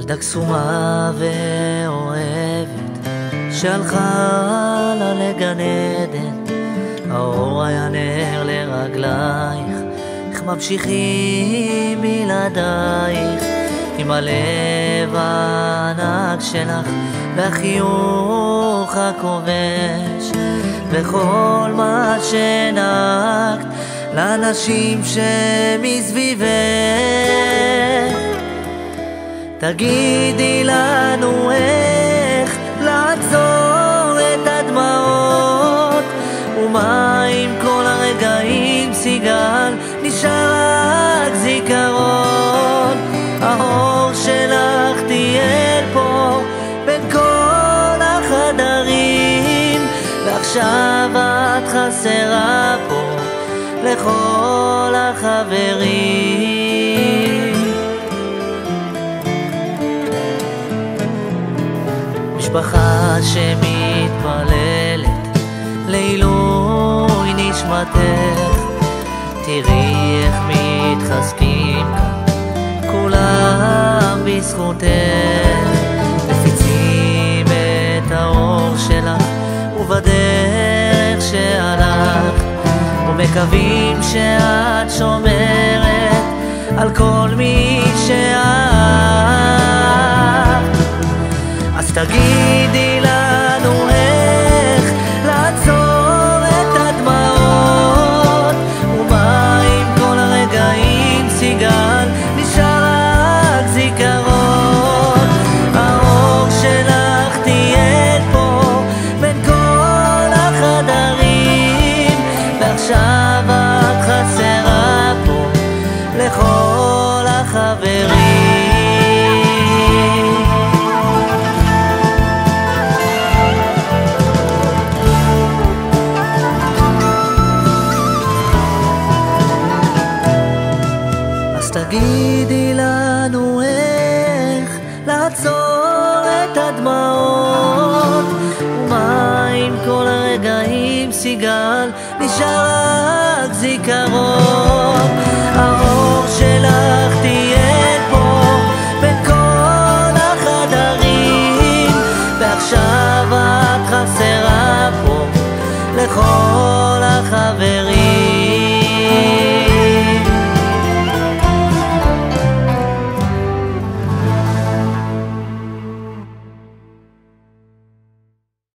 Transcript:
ילדה קסומה ואוהבת שהלכה לה לגן עדן, האור היה נר לרגלייך, איך ממשיכים בלעדייך, עם הלב הענק שלך והחיוך הכובש, וכל מה שנהגת לאנשים שמסביבך. תגידי לנו איך לעצור את הדמעות, ומה עם כל הרגעים סיגל, נשאר רק זיכרון. האור שלך תהיה פה בין כל החדרים, ועכשיו את חסרה פה לכל החברים. משפחה שמתפללת לעילוי נשמתך, תראי איך מתחזקים כאן כולם בזכותך, מפיצים את האור שלך ובדרך שהלך, ומקווים שאת שומרת על כל מי שאהב. אז תגידי לנו איך לעצור את הדמעות, ומה עם כל הרגעים סיגל, נשאר רק זיכרון. האור שלך תהיה פה בין כל החדרים, ועכשיו את חסרה פה לכל החברים. תגידי לנו איך לעצור את הדמעות, ומה עם כל הרגעים סיגל, נשאר רק זיכרון. האור שלך